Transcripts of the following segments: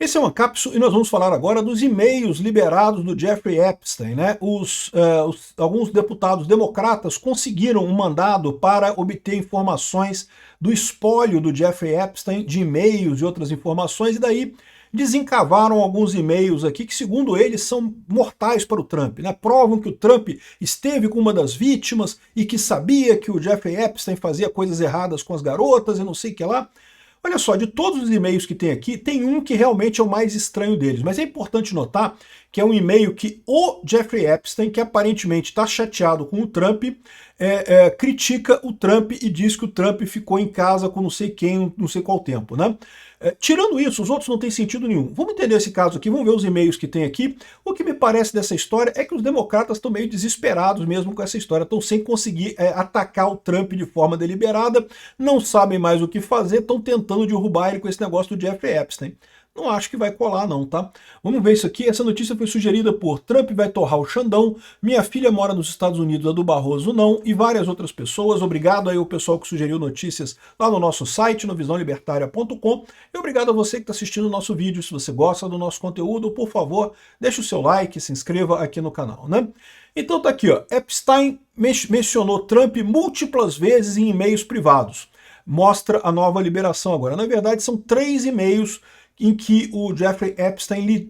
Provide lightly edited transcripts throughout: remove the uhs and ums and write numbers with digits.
Esse é uma cápsula e nós vamos falar agora dos e-mails liberados do Jeffrey Epstein, né? Alguns deputados democratas conseguiram um mandado para obter informações do espólio do Jeffrey Epstein, de e-mails e outras informações, e daí desencavaram alguns e-mails aqui que, segundo eles, são mortais para o Trump, né? Provam que o Trump esteve com uma das vítimas e que sabia que o Jeffrey Epstein fazia coisas erradas com as garotas e não sei o que lá. Olha só, de todos os e-mails que tem aqui, tem um que realmente é o mais estranho deles, mas é importante notar que é um e-mail que o Jeffrey Epstein, que aparentemente está chateado com o Trump, critica o Trump e diz que o Trump ficou em casa com não sei quem, não sei qual tempo, né? Tirando isso, os outros não têm sentido nenhum. Vamos entender esse caso aqui, vamos ver os e-mails que tem aqui. O que me parece dessa história é que os democratas estão meio desesperados mesmo com essa história, estão sem conseguir atacar o Trump de forma deliberada, não sabem mais o que fazer, estão tentando derrubar ele com esse negócio do Jeffrey Epstein. Não acho que vai colar não, tá? Vamos ver isso aqui. Essa notícia foi sugerida por Trump vai torrar o Xandão, Minha Filha Mora nos Estados Unidos, a do Barroso não, e várias outras pessoas. Obrigado aí ao pessoal que sugeriu notícias lá no nosso site, no visãolibertaria.com, e obrigado a você que está assistindo o nosso vídeo. Se você gosta do nosso conteúdo, por favor, deixe o seu like, se inscreva aqui no canal, né? Então tá aqui, ó. Epstein mencionou Trump múltiplas vezes em e-mails privados. Mostra a nova liberação agora. Na verdade, são 3 e-mails em que o Jeffrey Epstein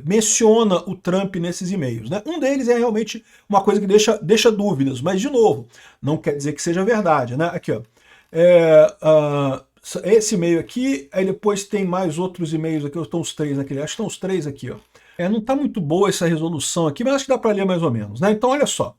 menciona o Trump nesses e-mails, né? Um deles é realmente uma coisa que deixa dúvidas, mas, de novo, não quer dizer que seja verdade, né? Aqui, ó. Esse e-mail aqui, aí depois tem mais outros e-mails aqui, estão os 3 naquele, acho que estão os 3 aqui, ó. Não está muito boa essa resolução aqui, mas acho que dá para ler mais ou menos, né? Então, olha só.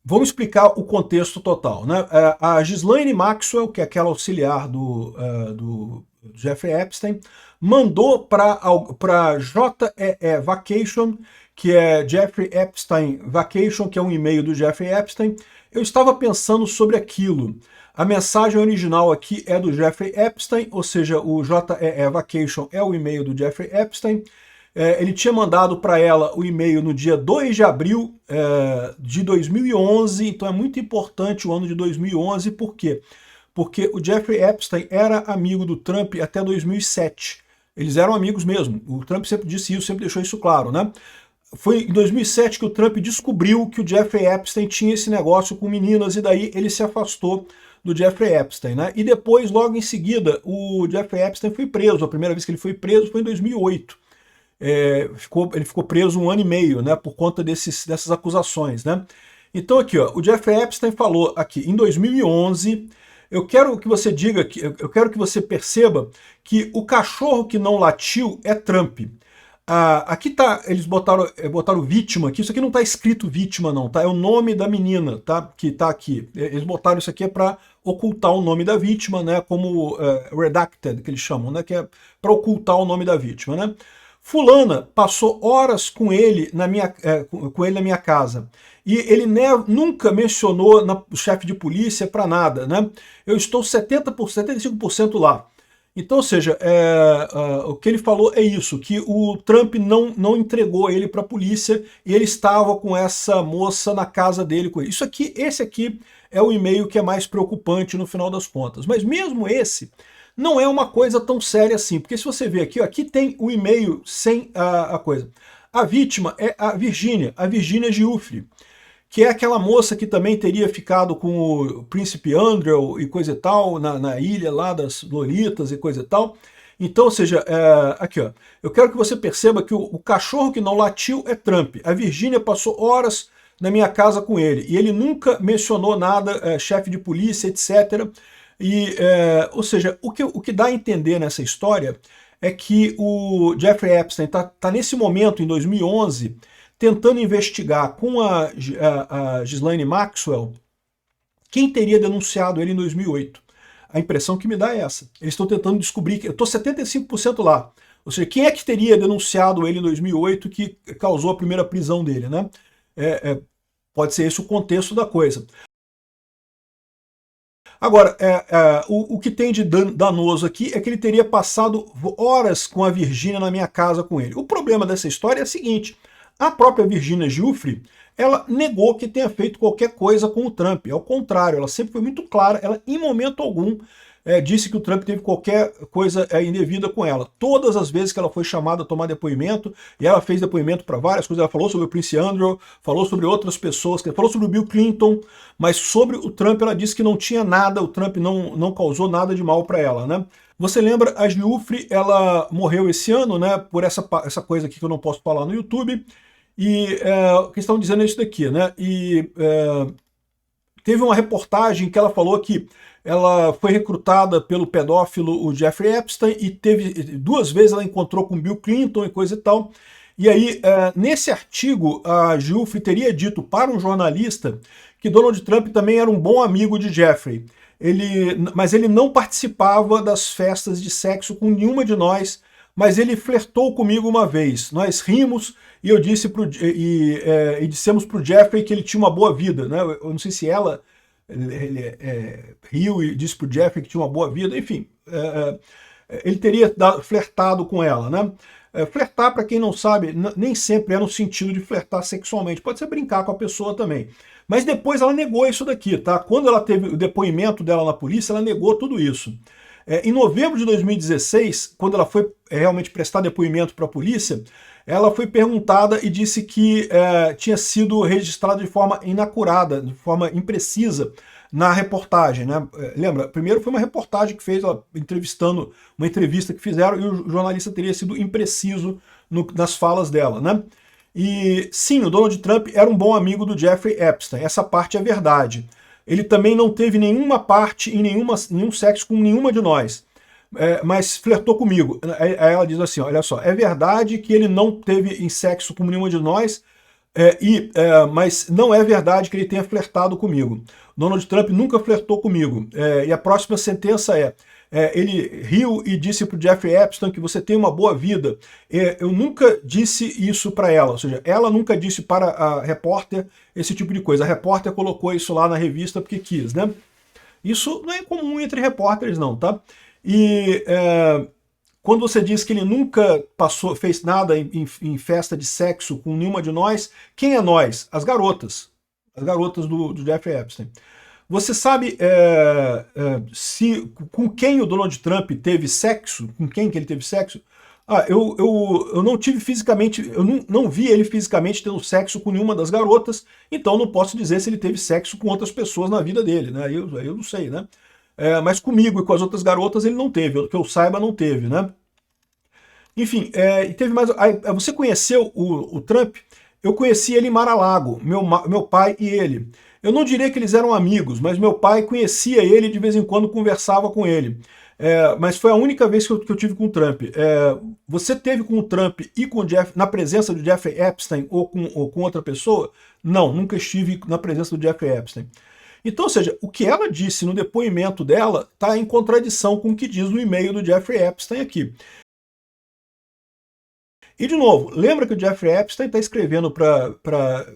Vamos explicar o contexto total, né? A Ghislaine Maxwell, que é aquela auxiliar do Jeffrey Epstein, mandou para JEE Vacation, que é Jeffrey Epstein Vacation, que é um e-mail do Jeffrey Epstein. Eu estava pensando sobre aquilo. A mensagem original aqui é do Jeffrey Epstein, ou seja, o JEE Vacation é o e-mail do Jeffrey Epstein. Ele tinha mandado para ela o e-mail no dia 2 de abril de 2011, então é muito importante o ano de 2011, por quê? Porque o Jeffrey Epstein era amigo do Trump até 2007. Eles eram amigos mesmo, o Trump sempre disse isso, sempre deixou isso claro, né? Foi em 2007 que o Trump descobriu que o Jeffrey Epstein tinha esse negócio com meninas, e daí ele se afastou do Jeffrey Epstein, né? E depois, logo em seguida, o Jeffrey Epstein foi preso. A primeira vez que ele foi preso foi em 2008. Ele ficou preso 1 ano e meio, né, por conta dessas acusações, né? Então aqui, ó, o Jeffrey Epstein falou aqui, em 2011, eu quero que você diga, eu quero que você perceba que o cachorro que não latiu é Trump. Aqui tá, eles botaram vítima aqui, isso aqui não está escrito vítima não, tá? É o nome da menina, tá? Que tá aqui. Eles botaram isso aqui para ocultar o nome da vítima, né? Como redacted, que eles chamam, né? Que é para ocultar o nome da vítima, né? Fulana passou horas com ele na minha casa. E ele nunca mencionou o chefe de polícia para nada, né? Eu estou 75% lá. Então, ou seja, o que ele falou é isso, que o Trump não entregou ele para a polícia e ele estava com essa moça na casa dele com ele. Esse aqui é o e-mail que é mais preocupante no final das contas. Mas mesmo esse não é uma coisa tão séria assim, porque se você ver aqui, ó, aqui tem o e-mail sem a coisa. A vítima é a Virginia Giuffre, que é aquela moça que também teria ficado com o príncipe Andrew e coisa e tal, na ilha lá das Lolitas e coisa e tal. Então, ou seja, aqui, ó, eu quero que você perceba que o cachorro que não latiu é Trump. A Virginia passou horas na minha casa com ele, e ele nunca mencionou nada, chefe de polícia, etc., ou seja, o que dá a entender nessa história é que o Jeffrey Epstein está nesse momento, em 2011, tentando investigar com a Ghislaine Maxwell quem teria denunciado ele em 2008. A impressão que me dá é essa. Eles estão tentando descobrir, eu estou 75% lá. Ou seja, quem é que teria denunciado ele em 2008 que causou a primeira prisão dele, né? Pode ser esse o contexto da coisa. Agora, o que tem de danoso aqui é que ele teria passado horas com a Virginia na minha casa com ele. O problema dessa história é o seguinte, a própria Virginia Giuffre, ela negou que tenha feito qualquer coisa com o Trump. Ao contrário, ela sempre foi muito clara, ela em momento algum disse que o Trump teve qualquer coisa indevida com ela. Todas as vezes que ela foi chamada a tomar depoimento, e ela fez depoimento para várias coisas, ela falou sobre o Prince Andrew, falou sobre outras pessoas, falou sobre o Bill Clinton, mas sobre o Trump ela disse que não tinha nada, o Trump não causou nada de mal para ela, né? Você lembra, a Giuffre, ela morreu esse ano, né, por essa coisa aqui que eu não posso falar no YouTube, e o que estão dizendo é isso daqui, né, teve uma reportagem que ela falou que ela foi recrutada pelo pedófilo o Jeffrey Epstein e duas vezes ela encontrou com Bill Clinton e coisa e tal. E aí, nesse artigo, a Giuffre teria dito para um jornalista que Donald Trump também era um bom amigo de Jeffrey. Mas ele não participava das festas de sexo com nenhuma de nós, mas ele flertou comigo uma vez. Nós rimos e eu disse e dissemos para o Jeffrey que ele tinha uma boa vida, né? Eu não sei se ele riu e disse para o Jeffrey que tinha uma boa vida, enfim. Ele teria flertado com ela, né? Flertar, para quem não sabe, nem sempre é no sentido de flertar sexualmente, pode ser brincar com a pessoa também. Mas depois ela negou isso daqui, tá? Quando ela teve o depoimento dela na polícia, ela negou tudo isso. Em novembro de 2016, quando ela foi realmente prestar depoimento para a polícia, ela foi perguntada e disse que tinha sido registrado de forma inacurada, de forma imprecisa na reportagem, né? Lembra? Primeiro foi uma reportagem que fez, ela entrevistando, uma entrevista que fizeram, e o jornalista teria sido impreciso nas falas dela, né? E sim, o Donald Trump era um bom amigo do Jeffrey Epstein, essa parte é verdade. Ele também não teve nenhuma parte em nenhum sexo com nenhuma de nós, mas flertou comigo. Aí ela diz assim, olha só, é verdade que ele não teve em sexo com nenhuma de nós, mas não é verdade que ele tenha flertado comigo. Donald Trump nunca flertou comigo. E a próxima sentença ele riu e disse para o Jeffrey Epstein que você tem uma boa vida. Eu nunca disse isso para ela, ou seja, ela nunca disse para a repórter esse tipo de coisa. A repórter colocou isso lá na revista porque quis, né? Isso não é comum entre repórteres não, tá? E quando você diz que ele nunca fez nada em festa de sexo com nenhuma de nós, quem é nós? As garotas do Jeffrey Epstein. Você sabe com quem o Donald Trump teve sexo? Com quem que ele teve sexo? Eu não tive fisicamente, eu não vi ele fisicamente tendo sexo com nenhuma das garotas, então não posso dizer se ele teve sexo com outras pessoas na vida dele, né? Eu não sei, né? Mas comigo e com as outras garotas ele não teve, que eu saiba não teve, né? Enfim, e teve mais. Você conheceu o Trump? Eu conheci ele em Mar-a-Lago, meu pai e ele. Eu não diria que eles eram amigos, mas meu pai conhecia ele e de vez em quando conversava com ele. Mas foi a única vez que eu tive com o Trump. Você teve com o Trump e com o Jeff, na presença do Jeffrey Epstein ou com outra pessoa? Não, nunca estive na presença do Jeffrey Epstein. Então, ou seja, o que ela disse no depoimento dela está em contradição com o que diz no e-mail do Jeffrey Epstein aqui. E, de novo, lembra que o Jeffrey Epstein está escrevendo para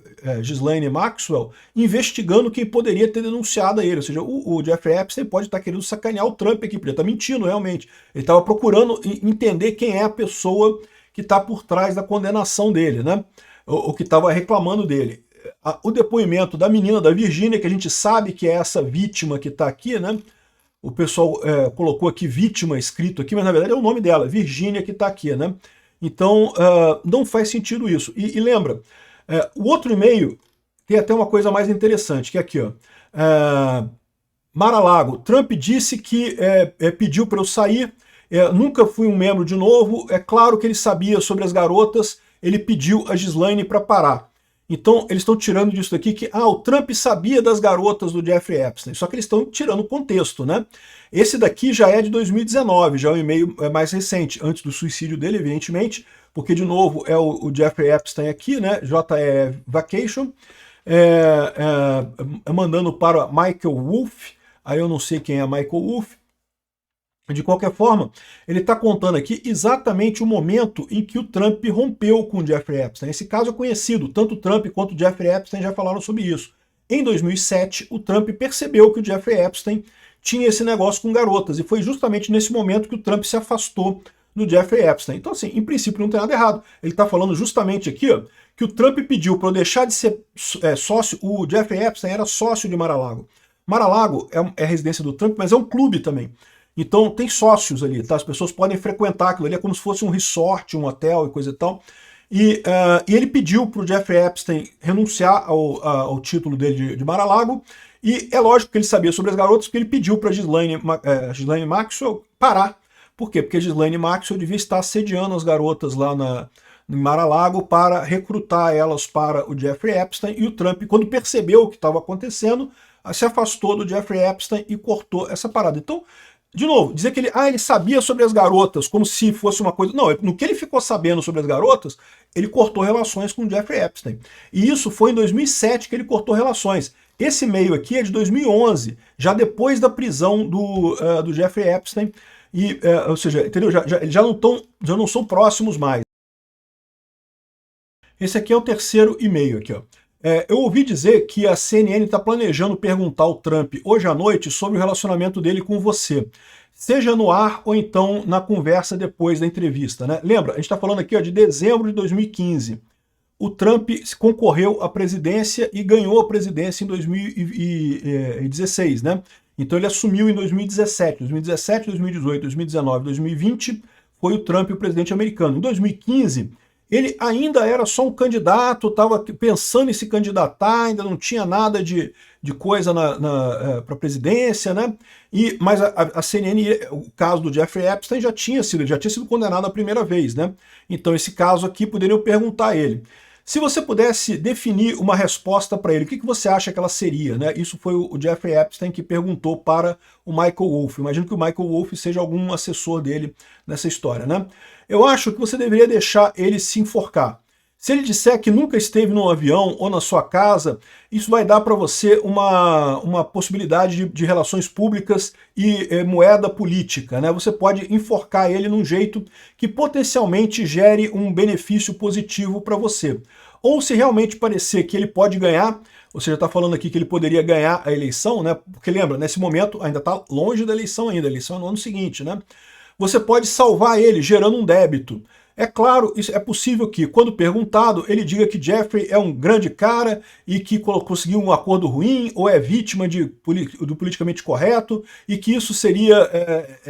Ghislaine Maxwell, investigando quem poderia ter denunciado a ele. Ou seja, o Jeffrey Epstein pode estar querendo sacanear o Trump aqui, porque ele está mentindo realmente. Ele estava procurando entender quem é a pessoa que está por trás da condenação dele, né? O que estava reclamando dele. O depoimento da menina, da Virgínia, que a gente sabe que é essa vítima que está aqui, né? O pessoal colocou aqui vítima escrito aqui, mas na verdade é o nome dela, Virgínia, que está aqui, né? Então, não faz sentido isso. E lembra, o outro e-mail tem até uma coisa mais interessante, que é aqui, ó. Mar-a-Lago, Trump disse que pediu para eu sair, nunca fui um membro de novo, é claro que ele sabia sobre as garotas, ele pediu a Ghislaine para parar. Então, eles estão tirando disso daqui que o Trump sabia das garotas do Jeffrey Epstein, só que eles estão tirando o contexto, né? Esse daqui já é de 2019, já é um e-mail mais recente, antes do suicídio dele, evidentemente, porque, de novo, é o Jeffrey Epstein aqui, né? JE Vacation, mandando para Michael Wolff, aí eu não sei quem é Michael Wolff. De qualquer forma, ele está contando aqui exatamente o momento em que o Trump rompeu com o Jeffrey Epstein. Esse caso é conhecido, tanto o Trump quanto o Jeffrey Epstein já falaram sobre isso. Em 2007, o Trump percebeu que o Jeffrey Epstein tinha esse negócio com garotas, e foi justamente nesse momento que o Trump se afastou do Jeffrey Epstein. Então, assim, em princípio não tem nada errado. Ele está falando justamente aqui, ó, que o Trump pediu para eu deixar de ser sócio, o Jeffrey Epstein era sócio de Mar-a-Lago. Mar-a-Lago é a residência do Trump, mas é um clube também. Então tem sócios ali, tá? As pessoas podem frequentar aquilo ali, é como se fosse um resort, um hotel e coisa e tal. E ele pediu para o Jeffrey Epstein renunciar ao título dele de Mar-a-Lago, e é lógico que ele sabia sobre as garotas, porque ele pediu para Ghislaine Maxwell parar. Por quê? Porque a Ghislaine Maxwell devia estar assediando as garotas lá em Mar-a-Lago para recrutar elas para o Jeffrey Epstein, e o Trump, quando percebeu o que estava acontecendo, se afastou do Jeffrey Epstein e cortou essa parada. Então, de novo, dizer que ele sabia sobre as garotas, como se fosse uma coisa... Não, no que ele ficou sabendo sobre as garotas, ele cortou relações com o Jeffrey Epstein. E isso foi em 2007 que ele cortou relações. Esse e-mail aqui é de 2011, já depois da prisão do Jeffrey Epstein, ou seja, entendeu? Eles já não são próximos mais. Esse aqui é o terceiro e-mail aqui, ó. Eu ouvi dizer que a CNN está planejando perguntar ao Trump hoje à noite sobre o relacionamento dele com você, seja no ar ou então na conversa depois da entrevista, né? Lembra, a gente está falando aqui, ó, de dezembro de 2015. O Trump concorreu à presidência e ganhou a presidência em 2016, né? Então ele assumiu em 2017. 2017, 2018, 2019, 2020 foi o Trump o presidente americano. Em 2015... ele ainda era só um candidato, estava pensando em se candidatar, ainda não tinha nada de coisa para a presidência, né? Mas a CNN, o caso do Jeffrey Epstein já tinha sido condenado a primeira vez, né? Então esse caso aqui poderiam perguntar a ele. Se você pudesse definir uma resposta para ele, o que você acha que ela seria, né? Isso foi o Jeffrey Epstein que perguntou para o Michael Wolff. Imagino que o Michael Wolff seja algum assessor dele nessa história, né? Eu acho que você deveria deixar ele se enforcar. Se ele disser que nunca esteve num avião ou na sua casa, isso vai dar para você uma possibilidade de relações públicas e moeda política, né? Você pode enforcar ele num jeito que potencialmente gere um benefício positivo para você. Ou se realmente parecer que ele pode ganhar, ou seja, está falando aqui que ele poderia ganhar a eleição, né? Porque lembra, nesse momento ainda está longe da eleição ainda, a eleição é no ano seguinte, né? Você pode salvar ele gerando um débito. É claro, é possível que, quando perguntado, ele diga que Jeffrey é um grande cara e que conseguiu um acordo ruim, ou é vítima do politicamente correto, e que isso seria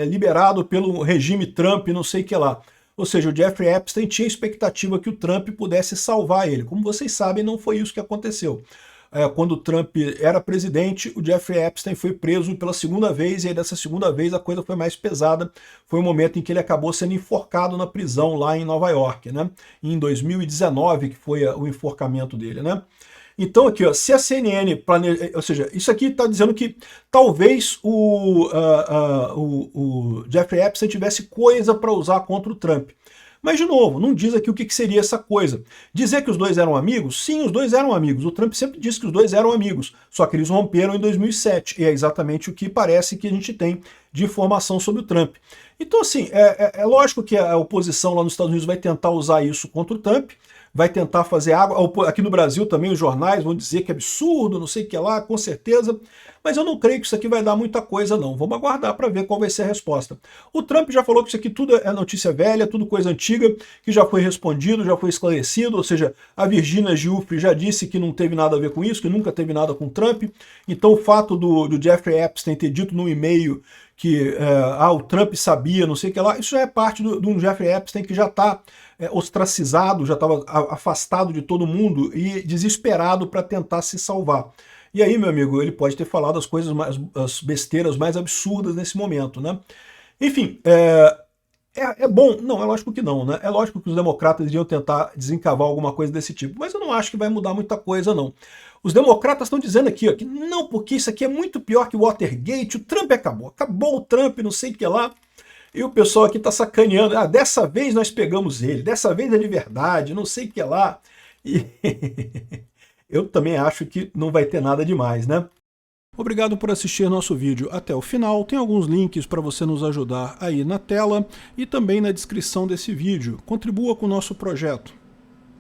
liberado pelo regime Trump, não sei o que lá. Ou seja, o Jeffrey Epstein tinha expectativa que o Trump pudesse salvar ele. Como vocês sabem, não foi isso que aconteceu. Quando o Trump era presidente, o Jeffrey Epstein foi preso pela segunda vez, e aí dessa segunda vez a coisa foi mais pesada. Foi o momento em que ele acabou sendo enforcado na prisão lá em Nova York, né? Em 2019, que foi o enforcamento dele, né? Então aqui, ó, se a CNN planeja, ou seja, isso aqui está dizendo que talvez o Jeffrey Epstein tivesse coisa para usar contra o Trump. Mas, de novo, não diz aqui o que seria essa coisa. Dizer que os dois eram amigos? Sim, os dois eram amigos. O Trump sempre disse que os dois eram amigos, só que eles romperam em 2007, e é exatamente o que parece que a gente tem de informação sobre o Trump. Então, assim, é lógico que a oposição lá nos Estados Unidos vai tentar usar isso contra o Trump, vai tentar fazer água. Aqui no Brasil também os jornais vão dizer que é absurdo, não sei o que lá, com certeza. Mas eu não creio que isso aqui vai dar muita coisa, não. Vamos aguardar para ver qual vai ser a resposta. O Trump já falou que isso aqui tudo é notícia velha, tudo coisa antiga, que já foi respondido, já foi esclarecido. Ou seja, a Virginia Giuffre já disse que não teve nada a ver com isso, que nunca teve nada com o Trump. Então o fato do Jeffrey Epstein ter dito no e-mail que o Trump sabia, não sei o que lá, isso já é parte de um Jeffrey Epstein que já está ostracizado, já estava afastado de todo mundo e desesperado para tentar se salvar. E aí, meu amigo, ele pode ter falado as besteiras mais absurdas nesse momento, né? Enfim, é bom? Não, é lógico que não, né? É lógico que os democratas iriam tentar desencavar alguma coisa desse tipo, mas eu não acho que vai mudar muita coisa, não. Os democratas estão dizendo aqui, ó, que não, porque isso aqui é muito pior que o Watergate, o Trump acabou o Trump, não sei o que lá. E o pessoal aqui está sacaneando, dessa vez nós pegamos ele, dessa vez é de verdade, não sei o que lá. E eu também acho que não vai ter nada demais, né? Obrigado por assistir nosso vídeo até o final. Tem alguns links para você nos ajudar aí na tela e também na descrição desse vídeo. Contribua com o nosso projeto.